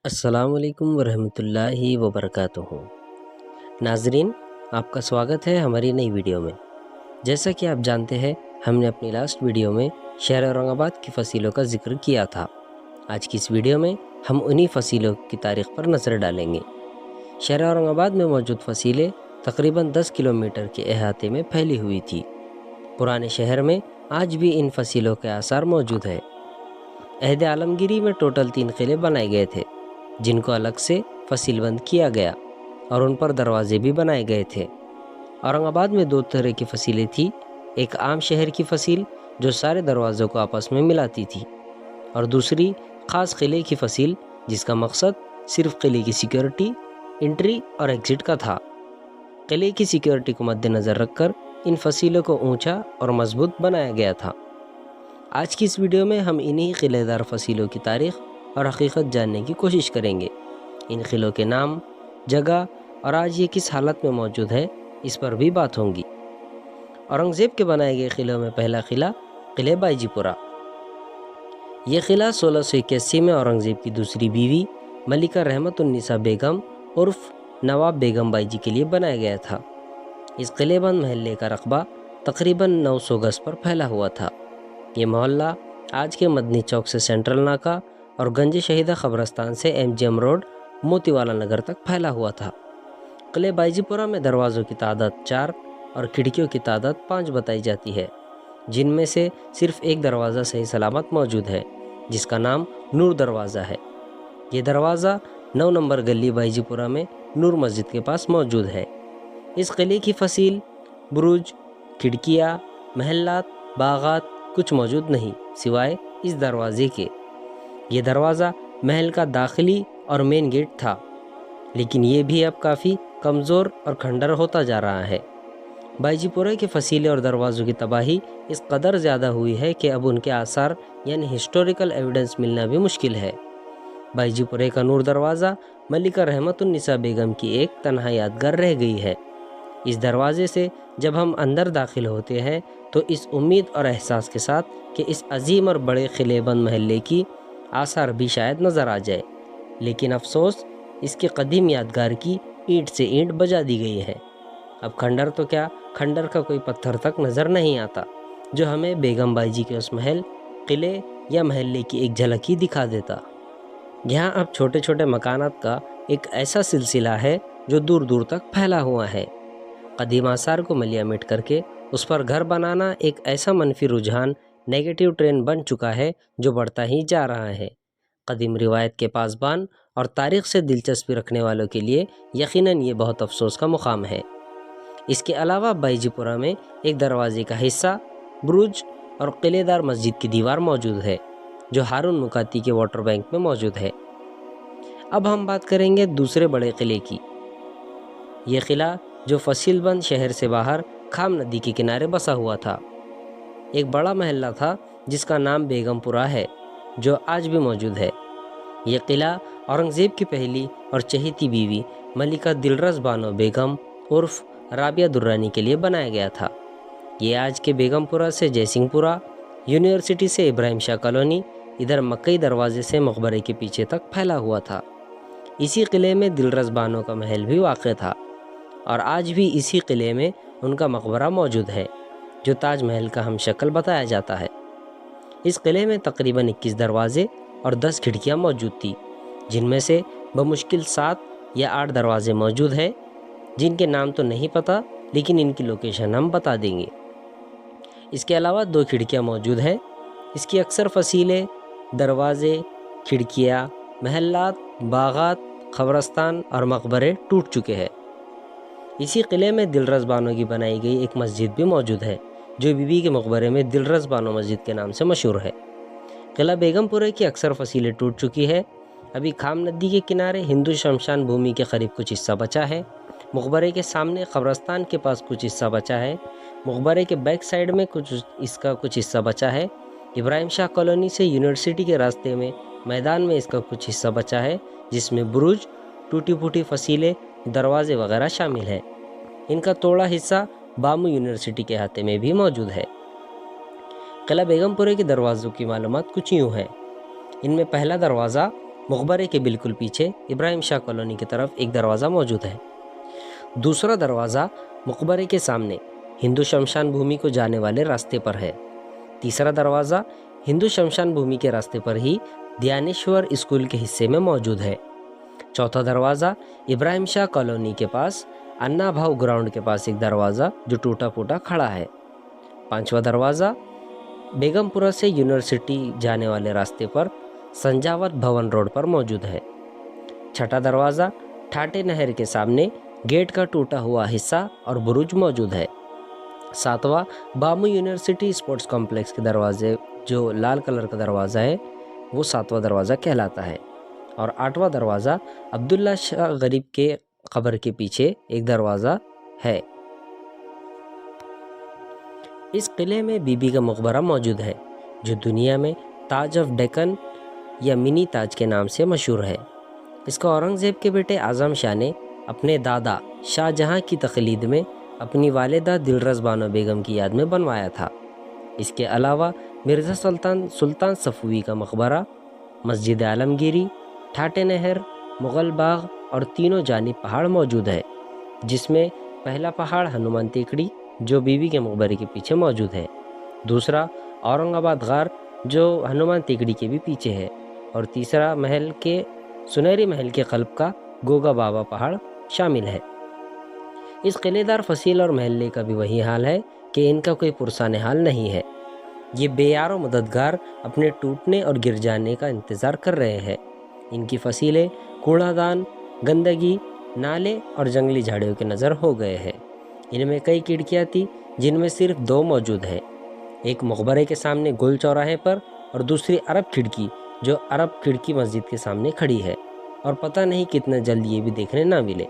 السلام علیکم ورحمۃ اللہ وبرکاتہ۔ ناظرین، آپ کا سواگت ہے ہماری نئی ویڈیو میں۔ جیسا کہ آپ جانتے ہیں، ہم نے اپنی لاسٹ ویڈیو میں شہر اورنگ آباد کی فصیلوں کا ذکر کیا تھا۔ آج کی اس ویڈیو میں ہم انہی فصیلوں کی تاریخ پر نظر ڈالیں گے۔ شہر اورنگ آباد میں موجود فصیلیں تقریباً 10 کلومیٹر کے احاطے میں پھیلی ہوئی تھی۔ پرانے شہر میں آج بھی ان فصیلوں کے آثار موجود ہیں۔ عہد عالمگیری میں ٹوٹل 3 قلعے بنائے گئے تھے، جن کو الگ سے فصیل بند کیا گیا اور ان پر دروازے بھی بنائے گئے تھے۔ اورنگ آباد میں 2 طرح کی فصیلیں تھیں، ایک عام شہر کی فصیل جو سارے دروازوں کو آپس میں ملاتی تھی، اور دوسری خاص قلعے کی فصیل جس کا مقصد صرف قلعے کی سیکیورٹی، انٹری اور ایگزٹ کا تھا۔ قلعے کی سیکیورٹی کو مد نظر رکھ کر ان فصیلوں کو اونچا اور مضبوط بنایا گیا تھا۔ آج کی اس ویڈیو میں ہم انہی قلعہ دار فصیلوں کی تاریخ اور حقیقت جاننے کی کوشش کریں گے۔ ان قلعوں کے نام، جگہ اور آج یہ کس حالت میں موجود ہے، اس پر بھی بات ہوگی۔ اورنگزیب کے بنائے گئے قلعوں میں پہلا قلعہ قلعہ بائیجی پورہ۔ یہ قلعہ 1681 میں اورنگزیب کی دوسری بیوی ملکہ رحمت النساء بیگم عرف نواب بیگم بائیجی کے لیے بنایا گیا تھا۔ اس قلعہ بند محلے کا رقبہ تقریباً 900 گز پر پھیلا ہوا تھا۔ یہ محلہ آج کے مدنی چوک سے سینٹرل ناکہ اور گنج شہیدہ قبرستان سے MGM روڈ موتی والا نگر تک پھیلا ہوا تھا۔ قلعہ بائیجی پورہ میں دروازوں کی تعداد 4 اور کھڑکیوں کی تعداد 5 بتائی جاتی ہے، جن میں سے صرف ایک دروازہ صحیح سلامت موجود ہے، جس کا نام نور دروازہ ہے۔ یہ دروازہ 9 نمبر گلی بائیجی پورہ میں نور مسجد کے پاس موجود ہے۔ اس قلعے کی فصیل، برج، کھڑکیاں، محلات، باغات کچھ موجود نہیں سوائے اس دروازے کے۔ یہ دروازہ محل کا داخلی اور مین گیٹ تھا، لیکن یہ بھی اب کافی کمزور اور کھنڈر ہوتا جا رہا ہے۔ بائیجی پورہ کے فصیلے اور دروازوں کی تباہی اس قدر زیادہ ہوئی ہے کہ اب ان کے آثار یعنی ہسٹوریکل ایویڈنس ملنا بھی مشکل ہے۔ بائیجی پورہ کا نور دروازہ ملکہ رحمت النساء بیگم کی ایک تنہا یادگار رہ گئی ہے۔ اس دروازے سے جب ہم اندر داخل ہوتے ہیں تو اس امید اور احساس کے ساتھ کہ اس عظیم اور بڑے قلعہ بند محلے کی آثار بھی شاید نظر آ جائے، لیکن افسوس اس کے قدیم یادگار کی اینٹ سے اینٹ بجا دی گئی ہے۔ اب کھنڈر تو کیا، کھنڈر کا کوئی پتھر تک نظر نہیں آتا جو ہمیں بیگم بائیجی کے اس محل، قلعے یا محلے کی ایک جھلک ہی دکھا دیتا۔ یہاں اب چھوٹے چھوٹے مکانات کا ایک ایسا سلسلہ ہے جو دور دور تک پھیلا ہوا ہے۔ قدیم آثار کو ملیا مٹ کر کے اس پر گھر بنانا ایک ایسا منفی رجحان، نیگیٹو ٹرینڈ بن چکا ہے جو بڑھتا ہی جا رہا ہے۔ قدیم روایت کے پاسبان اور تاریخ سے دلچسپی رکھنے والوں کے لیے یقیناً یہ بہت افسوس کا مقام ہے۔ اس کے علاوہ بائیجی پورہ میں ایک دروازے کا حصہ، برج اور قلعہ دار مسجد کی دیوار موجود ہے، جو ہارون مکاتی کے واٹر بینک میں موجود ہے۔ اب ہم بات کریں گے دوسرے بڑے قلعے کی۔ یہ قلعہ جو فصیل بند شہر سے باہر کھام ندی کے کنارے بسا ہوا تھا، ایک بڑا محلہ تھا جس کا نام بیگم پورہ ہے، جو آج بھی موجود ہے۔ یہ قلعہ اورنگزیب کی پہلی اور چہیتی بیوی ملکہ دلرس بانو بیگم عرف رابعہ درانی کے لیے بنایا گیا تھا۔ یہ آج کے بیگم پورہ سے جے سنگھ پورہ، یونیورسٹی سے ابراہیم شاہ کالونی، ادھر مکئی دروازے سے مقبرے کے پیچھے تک پھیلا ہوا تھا۔ اسی قلعے میں دلرس بانو کا محل بھی واقع تھا، اور آج بھی اسی قلعے میں ان کا مقبرہ موجود ہے، جو تاج محل کا ہم شکل بتایا جاتا ہے۔ اس قلعے میں تقریباً 21 دروازے اور 10 کھڑکیاں موجود تھی، جن میں سے بمشکل 7 یا 8 دروازے موجود ہیں، جن کے نام تو نہیں پتہ، لیکن ان کی لوکیشن ہم بتا دیں گے۔ اس کے علاوہ 2 کھڑکیاں موجود ہیں۔ اس کی اکثر فصیلیں، دروازے، کھڑکیاں، محلات، باغات، قبرستان اور مقبرے ٹوٹ چکے ہیں۔ اسی قلعے میں دلرس بانو کی بنائی گئی ایک مسجد بھی موجود ہے، جو بی بی کے مقبرے میں دلرس بانو مسجد کے نام سے مشہور ہے۔ قلعہ بیگم پورہ کی اکثر فصیلیں ٹوٹ چکی ہے۔ ابھی کھام ندی کے کنارے ہندو شمشان بھومی کے قریب کچھ حصہ بچا ہے۔ مقبرے کے سامنے قبرستان کے پاس کچھ حصہ بچا ہے۔ مقبرے کے بیک سائیڈ میں اس کا کچھ حصہ بچا ہے۔ ابراہیم شاہ کالونی سے یونیورسٹی کے راستے میں میدان میں اس کا کچھ حصہ بچا ہے، جس میں برج، ٹوٹی پھوٹی فصیلیں، دروازے وغیرہ شامل ہیں۔ ان کا توڑا حصہ بامو یونیورسٹی کے احاطے میں بھی موجود ہے۔ قلعہ بیگم پورہ کے دروازوں کی معلومات کچھ یوں ہیں۔ ان میں پہلا دروازہ مقبرے کے بالکل پیچھے ابراہیم شاہ کالونی کی طرف ایک دروازہ موجود ہے۔ دوسرا دروازہ مقبرے کے سامنے ہندو شمشان بھومی کو جانے والے راستے پر ہے۔ تیسرا دروازہ ہندو شمشان بھومی کے راستے پر ہی دیانیشور اسکول کے حصے میں موجود ہے۔ چوتھا دروازہ ابراہیم شاہ کالونی کے پاس انا بھاؤ گراؤنڈ کے پاس ایک دروازہ جو ٹوٹا پھوٹا کھڑا ہے۔ پانچواں دروازہ بیگم پورہ سے یونیورسٹی جانے والے راستے پر سنجاوت بھون روڈ پر موجود ہے۔ چھٹا دروازہ ٹھاٹے نہر کے سامنے گیٹ کا ٹوٹا ہوا حصہ اور برج موجود ہے۔ ساتواں بامو یونیورسٹی اسپورٹس کمپلیکس کے دروازے جو لال کلر کا دروازہ ہے وہ ساتواں دروازہ کہلاتا ہے۔ اور آٹھواں دروازہ عبداللہ شاہ غریب کے قبر کے پیچھے ایک دروازہ ہے۔ اس قلعے میں بی بی کا مقبرہ موجود ہے جو دنیا میں تاج آف ڈیکن یا منی تاج کے نام سے مشہور ہے۔ اس کو اورنگزیب کے بیٹے اعظم شاہ نے اپنے دادا شاہ جہاں کی تقلید میں اپنی والدہ دلرس بانو بیگم کی یاد میں بنوایا تھا۔ اس کے علاوہ مرزا سلطان صفوی کا مقبرہ، مسجد عالمگیری، ٹھاٹے نہر، مغل باغ اور تینوں جانب پہاڑ موجود ہے، جس میں پہلا پہاڑ ہنومان ٹیکڑی جو بی بی کے مقبرے کے پیچھے موجود ہے، دوسرا اورنگ آباد غار جو ہنومان ٹیکڑی کے بھی پیچھے ہے، اور تیسرا سنہری محل کے قلب کا گوگا بابا پہاڑ شامل ہے۔ اس قلعے دار فصیل اور محلے کا بھی وہی حال ہے کہ ان کا کوئی پرسان حال نہیں ہے۔ یہ بے یار و مددگار اپنے ٹوٹنے اور گر جانے کا انتظار کر رہے ہیں۔ ان کی فصیلیں کوڑا دان، گندگی، نالے اور جنگلی جھاڑیوں کے نظر ہو گئے ہیں۔ ان میں کئی کھڑکیاں تھی جن میں صرف 2 موجود ہیں، ایک مقبرے کے سامنے گول چوراہے پر اور دوسری عرب کھڑکی جو عرب کھڑکی مسجد کے سامنے کھڑی ہے، اور پتہ نہیں کتنا جلد یہ بھی دیکھنے نہ ملے۔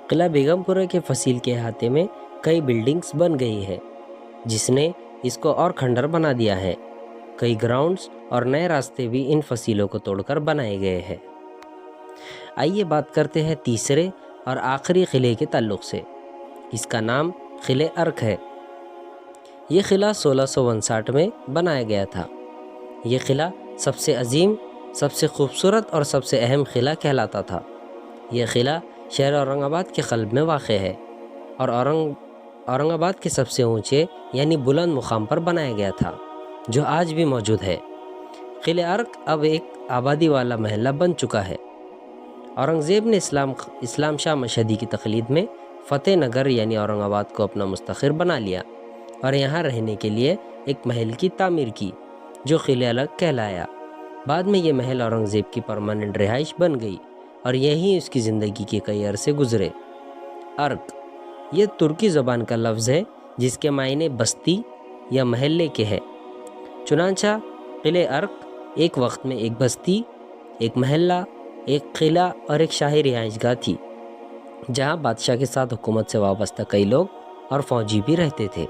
قلعہ بیگم پورہ کے فصیل کے احاطے میں کئی بلڈنگز بن گئی ہے جس نے اس کو اور کھنڈر بنا دیا ہے۔ کئی گراؤنڈز اور نئے راستے بھی ان فصیلوں کو توڑ کر بنائے گئے ہیں۔ آئیے بات کرتے ہیں تیسرے اور آخری قلعے کے تعلق سے۔ اس کا نام قلعہ ارک ہے۔ یہ قلعہ 1659 میں بنایا گیا تھا۔ یہ قلعہ سب سے عظیم، سب سے خوبصورت اور سب سے اہم قلعہ کہلاتا تھا۔ یہ قلعہ شہر اورنگ آباد کے قلب میں واقع ہے اور اورنگ آباد کے سب سے اونچے یعنی بلند مقام پر بنایا گیا تھا جو آج بھی موجود ہے۔ قلعہ ارک اب ایک آبادی والا محلہ بن چکا ہے۔ اورنگزیب نے اسلام شاہ مشہدی کی تقلید میں فتح نگر یعنی اورنگ آباد کو اپنا مستقر بنا لیا اور یہاں رہنے کے لیے ایک محل کی تعمیر کی جو قلعہ ارک کہلایا۔ بعد میں یہ محل اورنگزیب کی پرماننٹ رہائش بن گئی اور یہیں اس کی زندگی کے کئی عرصے گزرے۔ ارک یہ ترکی زبان کا لفظ ہے جس کے معنی بستی یا محلے کے ہے۔ چنانچہ قلعہ ارک ایک وقت میں ایک بستی، ایک محلہ، ایک قلعہ اور ایک شاہی رہائش گاہ تھی جہاں بادشاہ کے ساتھ حکومت سے وابستہ کئی لوگ اور فوجی بھی رہتے تھے۔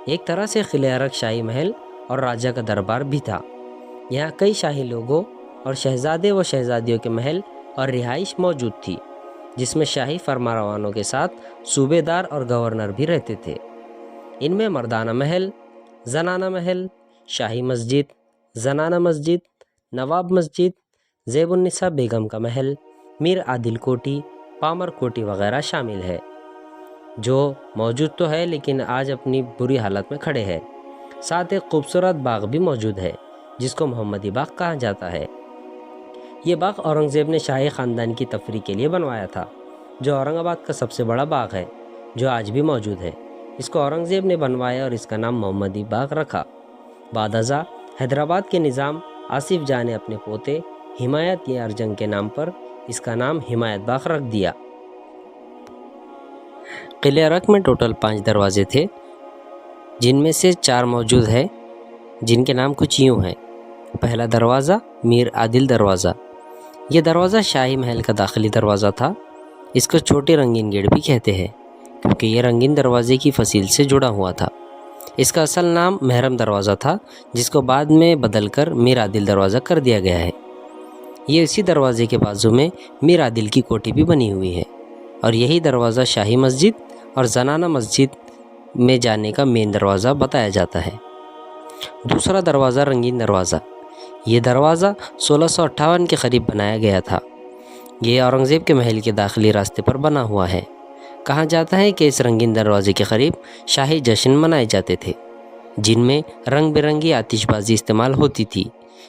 ایک طرح سے قلعہ ارک شاہی محل اور راجہ کا دربار بھی تھا۔ یہاں کئی شاہی لوگوں اور شہزادے و شہزادیوں کے محل اور رہائش موجود تھی جس میں شاہی فرمانروانوں کے ساتھ صوبے دار اور گورنر بھی رہتے تھے۔ ان میں مردانہ محل، زنانہ محل، شاہی مسجد، زنانہ مسجد، نواب مسجد، زیب النساء بیگم کا محل، میر عادل کوٹھی، پامر کوٹھی وغیرہ شامل ہے جو موجود تو ہے لیکن آج اپنی بری حالت میں کھڑے ہیں۔ ساتھ ایک خوبصورت باغ بھی موجود ہے جس کو محمدی باغ کہا جاتا ہے۔ یہ باغ اورنگزیب نے شاہی خاندان کی تفریح کے لیے بنوایا تھا جو اورنگ آباد کا سب سے بڑا باغ ہے جو آج بھی موجود ہے۔ اس کو اورنگزیب نے بنوایا اور اس کا نام محمدی باغ رکھا۔ بعد ازاں حیدرآباد کے نظام آصف جاں نے اپنے پوتے حمایت یار جنگ کے نام پر اس کا نام حمایت باغ رکھ دیا۔ قلعہ ارک میں ٹوٹل 5 دروازے تھے جن میں سے 4 موجود ہیں جن کے نام کچھ یوں ہیں۔ پہلا دروازہ میر عادل دروازہ۔ یہ دروازہ شاہی محل کا داخلی دروازہ تھا۔ اس کو چھوٹے رنگین گیٹ بھی کہتے ہیں کیونکہ یہ رنگین دروازے کی فصیل سے جڑا ہوا تھا۔ اس کا اصل نام محرم دروازہ تھا جس کو بعد میں بدل کر میر عادل دروازہ کر دیا گیا ہے۔ یہ اسی دروازے کے بازو میں میر عادل کی کوٹھی بھی بنی ہوئی ہے اور یہی دروازہ شاہی مسجد اور زنانہ مسجد میں جانے کا مین دروازہ بتایا جاتا ہے۔ دوسرا دروازہ رنگین دروازہ۔ یہ دروازہ 1658 کے قریب بنایا گیا تھا۔ یہ اورنگزیب کے محل کے داخلی راستے پر بنا ہوا ہے۔ کہا جاتا ہے کہ اس رنگین دروازے کے قریب شاہی جشن منائے جاتے تھے، جن میں رنگ برنگی آتش بازی استعمال ہوتی تھی۔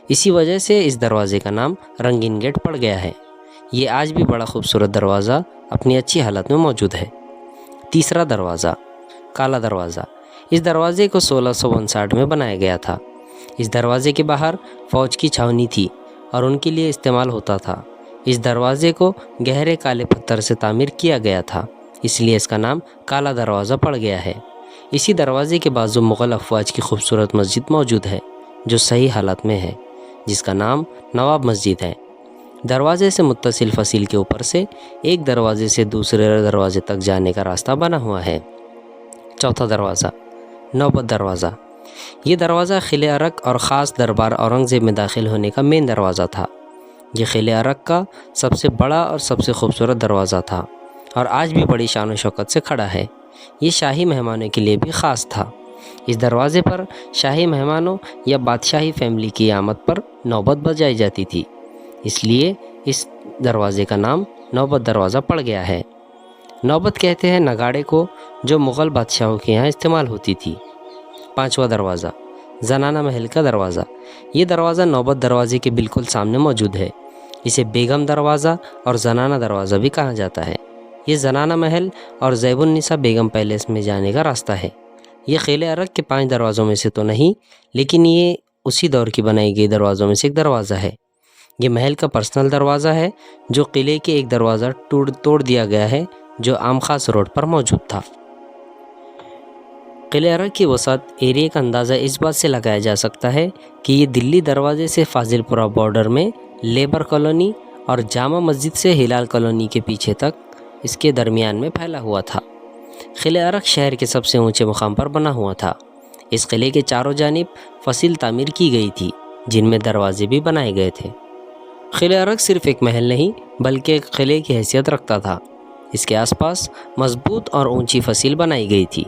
اسی وجہ سے اس دروازے کا نام رنگین گیٹ پڑ گیا ہے۔ یہ آج بھی بڑا خوبصورت دروازہ اپنی اچھی حالت میں موجود ہے۔ تیسرا دروازہ، کالا دروازہ۔ اس دروازے کو 1659 میں بنایا گیا تھا۔ اس دروازے کے باہر فوج کی چھاونی تھی اور ان کے لیے استعمال ہوتا تھا۔ اس دروازے کو گہرے کالے پتھر سے تعمیر کیا گیا تھا، اس لیے اس کا نام کالا دروازہ پڑ گیا ہے۔ اسی دروازے کے بازو مغل افواج کی خوبصورت مسجد موجود ہے جو صحیح حالت میں ہے، جس کا نام نواب مسجد ہے۔ دروازے سے متصل فصیل کے اوپر سے ایک دروازے سے دوسرے دروازے تک جانے کا راستہ بنا ہوا ہے۔ چوتھا دروازہ، نوبت دروازہ۔ یہ دروازہ قلعہ ارک اور خاص دربار اورنگزیب میں داخل ہونے کا مین دروازہ تھا۔ یہ قلعہ ارک کا سب سے بڑا اور سب سے خوبصورت دروازہ تھا اور آج بھی بڑی شان و شوکت سے کھڑا ہے۔ یہ شاہی مہمانوں کے لیے بھی خاص تھا۔ اس دروازے پر شاہی مہمانوں یا بادشاہی فیملی کی آمد پر نوبت بجائی جاتی تھی، اس لیے اس دروازے کا نام نوبت دروازہ پڑ گیا ہے۔ نوبت کہتے ہیں نگاڑے کو جو مغل بادشاہوں کے یہاں استعمال ہوتی تھی۔ پانچواں دروازہ، زنانہ محل کا دروازہ۔ یہ دروازہ نوبت دروازے کے بالکل سامنے موجود ہے۔ اسے بیگم دروازہ اور زنانہ دروازہ بھی کہا جاتا ہے۔ یہ زنانہ محل اور زیب النساء بیگم پیلیس میں جانے کا راستہ ہے۔ یہ قلعہ ارک کے 5 دروازوں میں سے تو نہیں، لیکن یہ اسی دور کی بنائی گئی دروازوں میں سے ایک دروازہ ہے۔ یہ محل کا پرسنل دروازہ ہے جو قلعے کے ایک دروازہ توڑ دیا گیا ہے جو عام خاص روڈ پر موجود تھا۔ قلعہ ارک کی وسعت ایریا کا اندازہ اس بات سے لگایا جا سکتا ہے کہ یہ دلی دروازے سے فاضل پورہ بارڈر میں لیبر کالونی اور جامع مسجد سے ہلال کالونی کے پیچھے تک اس کے درمیان میں پھیلا ہوا تھا۔ قلعہ ارک شہر کے سب سے اونچے مقام پر بنا ہوا تھا۔ اس قلعے کے چاروں جانب فصیل تعمیر کی گئی تھی جن میں دروازے بھی بنائے گئے تھے۔ قلعہ ارک صرف ایک محل نہیں بلکہ ایک قلعے کی حیثیت رکھتا تھا۔ اس کے آس پاس مضبوط اور اونچی فصیل بنائی گئی تھی۔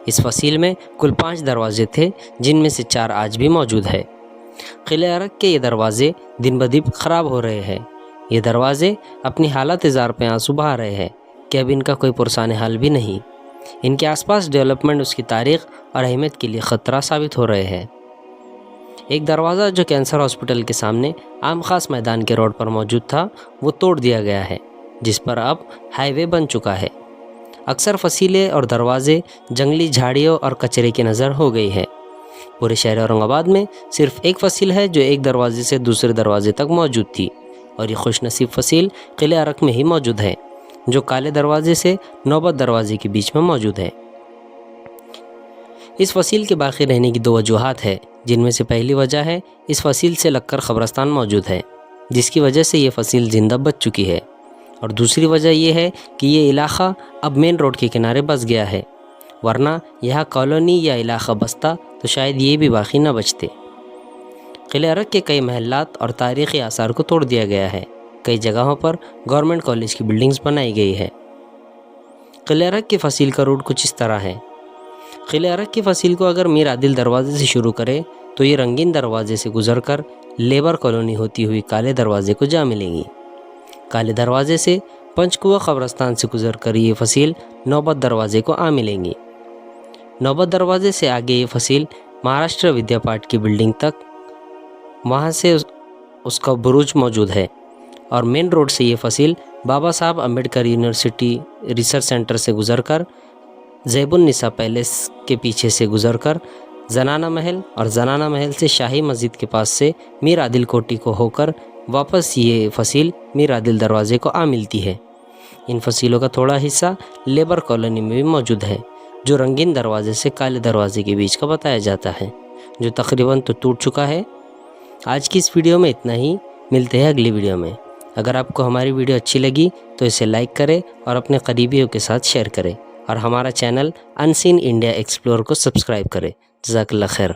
اس فصیل میں کل 5 دروازے تھے جن میں سے 4 آج بھی موجود ہے۔ قلعہ ارک کے یہ دروازے دن بدن خراب ہو رہے ہیں۔ یہ دروازے اپنی حالت اظہار پہ آنسو بہا رہے ہیں کہ اب ان کا کوئی پرسان حال بھی نہیں۔ ان کے آس پاس ڈیولپمنٹ اس کی تاریخ اور اہمیت کے لیے خطرہ ثابت ہو رہے ہیں۔ ایک دروازہ جو کینسر ہاسپٹل کے سامنے عام خاص میدان کے روڈ پر موجود تھا وہ توڑ دیا گیا ہے، جس پر اب ہائی وے بن چکا ہے۔ اکثر فصیلیں اور دروازے جنگلی جھاڑیوں اور کچرے کی نظر ہو گئی ہے۔ پورے شہر اورنگ آباد میں صرف ایک فصیل ہے جو ایک دروازے سے دوسرے دروازے تک موجود تھی، اور یہ خوش نصیب فصیل قلعہ ارک میں ہی موجود ہے جو کالے دروازے سے نوبت دروازے کے بیچ میں موجود ہے۔ اس فصیل کے باقی رہنے کی 2 وجوہات ہیں، جن میں سے پہلی وجہ ہے اس فصیل سے لگ کر قبرستان موجود ہے جس کی وجہ سے یہ فصیل زندہ بچ چکی ہے، اور دوسری وجہ یہ ہے کہ یہ علاقہ اب مین روڈ کے کنارے بس گیا ہے، ورنہ یہاں کالونی یا علاقہ بستا تو شاید یہ بھی باقی نہ بچتے۔ قلعہ ارک کے کئی محلات اور تاریخی آثار کو توڑ دیا گیا ہے۔ کئی جگہوں پر گورنمنٹ کالج کی بلڈنگز بنائی گئی ہے۔ قلعہ ارک کی فصیل کا روٹ کچھ اس طرح ہے۔ قلعہ ارک کی فصیل کو اگر میر عادل دروازے سے شروع کرے تو یہ رنگین دروازے سے گزر کر لیبر کالونی ہوتی ہوئی کالے دروازے کو جا ملے گی۔ کالے دروازے سے پنچکوا قبرستان سے گزر کر یہ فصیل نوبت دروازے کو آ ملیں گی۔ نوبت دروازے سے آگے یہ فصیل مہاراشٹر ودیا پاٹ کی بلڈنگ تک، وہاں سے اس کا بروج موجود ہے، اور مین روڈ سے یہ فصیل بابا Saheb Ambedkar university research centre سے گزر کر زیب النساء پیلیس کے پیچھے سے گزر کر زنانہ محل، اور زنانہ محل سے شاہی مسجد کے پاس سے میر عادل کوٹھی کو ہو کر واپس یہ فصیل میر عادل دروازے کو آ ملتی ہے۔ ان فصیلوں کا تھوڑا حصہ لیبر کالونی میں بھی موجود ہے جو رنگین دروازے سے کالے دروازے کے بیچ کا بتایا جاتا ہے، جو تقریباً تو ٹوٹ چکا ہے۔ آج کی اس ویڈیو میں اتنا ہی، ملتے ہیں اگلی ویڈیو میں۔ اگر آپ کو ہماری ویڈیو اچھی لگی تو اسے لائک کریں اور اپنے قریبیوں کے ساتھ شیئر کریں، اور ہمارا چینل انسین انڈیا ایکسپلور کو سبسکرائب کریں۔ جزاک اللہ خیر۔